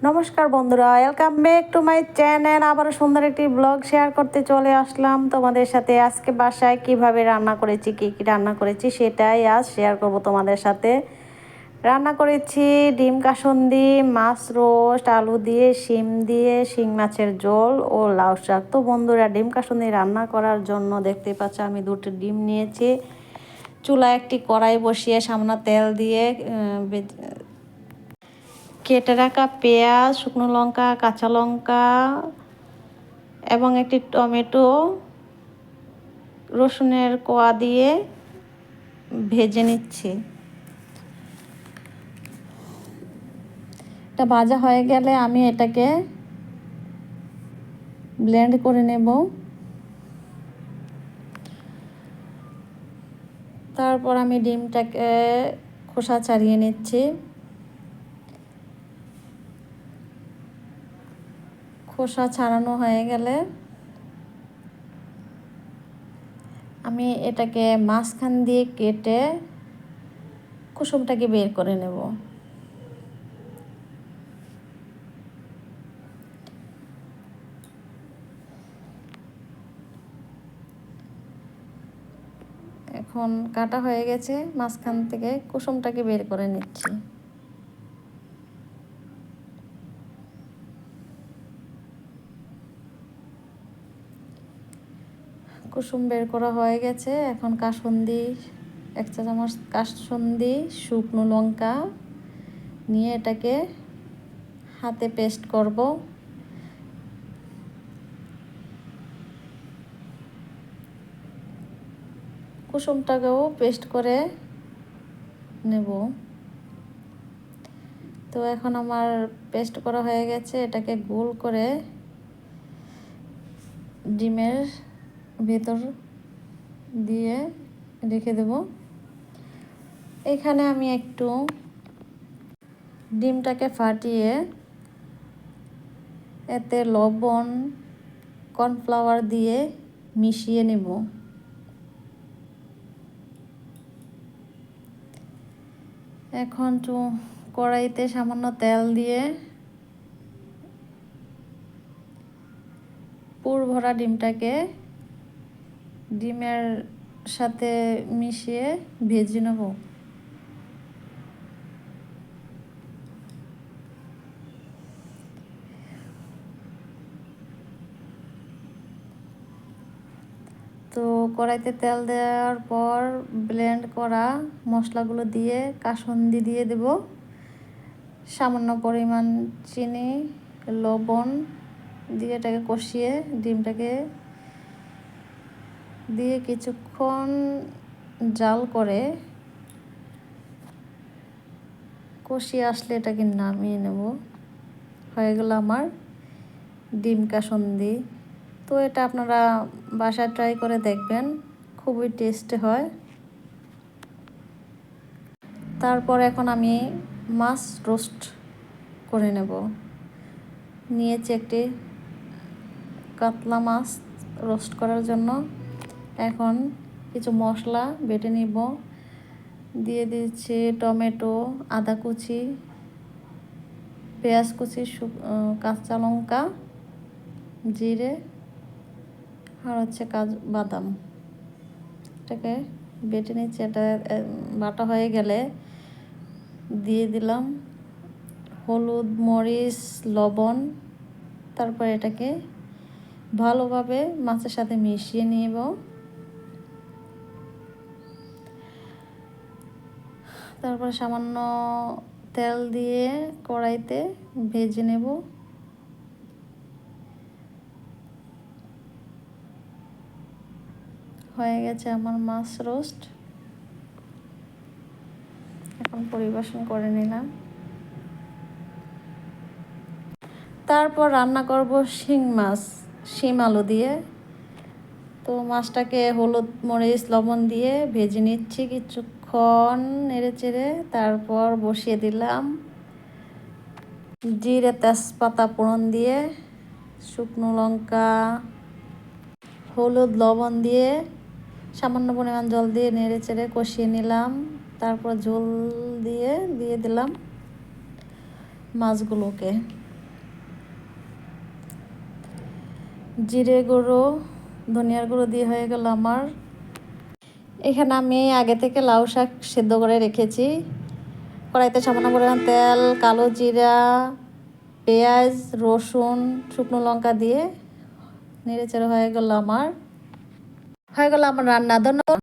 নমস্কার বন্ধুরা, welcome back to my channel. আবারও সুন্দর একটি ব্লগ শেয়ার করতে চলে আসলাম তোমাদের সাথে। আজকে বাসায় কিভাবে রান্না করেছি, কী কী রান্না করেছি সেটাই আজ শেয়ার করব তোমাদের সাথে। রান্না করেছি ডিম কাসুন্দি, মাছ রোস্ট, আলু দিয়ে, শিম দিয়ে, শিং মাছের ঝোল ও লাউ শাক। তো বন্ধুরা, ডিম কাসুন্দি রান্না করার জন্য দেখতে পাচ্ছ আমি দুটো ডিম নিয়েছি। চুলায় একটি কড়াই বসিয়ে সামান্য তেল দিয়ে কেটে রাখা পেঁয়াজ, শুকনো লঙ্কা, কাঁচা লঙ্কা এবং একটি টমেটো, রসুনের কোয়া দিয়ে ভেজে নিচ্ছি। এটা ভাজা হয়ে গেলে আমি এটাকে ব্লেন্ড করে নেব। তারপর আমি ডিমটাকে খোসা ছাড়িয়ে নিচ্ছি। খোসা ছাড়ানো হয়ে গেলে আমি এটাকে মাঝখান দিয়ে কেটে কুসুমটাকে বের করে নেব। এখন কাটা হয়ে গেছে, মাঝখান থেকে কুসুমটাকে বের করে নিচ্ছি। কুসুম বের করা হয়ে গেছে। এখন কাসুন্দি, 1 চা চামচ কাসুন্দি, শুকনো লঙ্কা নিয়ে এটাকে হাতে পেস্ট করব। কুসুমটাকেও পেস্ট করে নেব। তো এখন আমার পেস্ট করা হয়ে গেছে। এটাকে গোল করে ডিমের ভেতর দিয়ে রেখে দেব। এখানে আমি একটু ডিমটাকে ফাটিয়ে এতে লবণ, কর্নফ্লাওয়ার দিয়ে মিশিয়ে নেব। এখন কড়াইতে সামান্য তেল দিয়ে পুর ভরা ডিমটাকে ডিমের সাথে মিশিয়ে ভেজে নেব। তো কড়াইতে তেল দেওয়ার পর ব্লেন্ড করা মশলাগুলো দিয়ে কাসুন্দি দিয়ে দেব, সামান্য পরিমাণ চিনি, লবণ দিয়ে এটাকে কষিয়ে ডিমটাকে দিয়ে কিছুক্ষণ জাল করে কষিয়ে আসলে এটাকে নামিয়ে নেব। হয়ে গেল আমার ডিম কাসুন্দি। তো এটা আপনারা বাসায় ট্রাই করে দেখবেন, খুবই টেস্টি হয়। তারপর এখন আমি মাছ রোস্ট করে নেব। নিয়েছি একটি কাতলা মাছ রোস্ট করার জন্য। এখন কিছু মশলা বেটে নিব। দিয়ে দিচ্ছি টমেটো, আদা কুচি, পেঁয়াজ কুচি, কাঁচা লঙ্কা, জিরে আর হচ্ছে কাজু বাদাম। এটাকে বেটে নিচ্ছি। এটা বাটা হয়ে গেলে দিয়ে দিলাম হলুদ, মরিচ, লবণ। তারপর এটাকে ভালোভাবে মাছের সাথে মিশিয়ে নেব। তারপর সামান্য তেল দিয়ে কড়াইতে ভেজে নেব। হয়ে গেছে আমার মাছ রোস্ট। এখন পরিবেশন করে নিলাম। তারপর রান্না করব শিং মাছ শিম আলু দিয়ে। তো মাছটাকে হলুদ, মরিচ, লবণ দিয়ে ভেজে নিচ্ছি কিছুক্ষণ নেড়ে চেড়ে। তারপর বসিয়ে দিলাম জিরে, তেজপাতা ফোড়ন দিয়ে, শুকনো লঙ্কা, হলুদ, লবণ দিয়ে সামান্য পরিমাণ জল দিয়ে নেড়ে চেড়ে কষিয়ে নিলাম। তারপর ঝোল দিয়ে দিলাম মাছগুলোকে। জিরে গুঁড়ো, ধনিয়ার গুঁড়ো দিয়ে হয়ে গেল আমার। এখানে আমি আগে থেকে লাউ শাক সেদ্ধ করে রেখেছি। কড়াইতে সামান্য পরিমাণ তেল, কালো জিরা, পেঁয়াজ, রসুন, শুকনো লঙ্কা দিয়ে নেড়েচেড়ে হয়ে গেল আমার রান্না। ধন্যবাদ।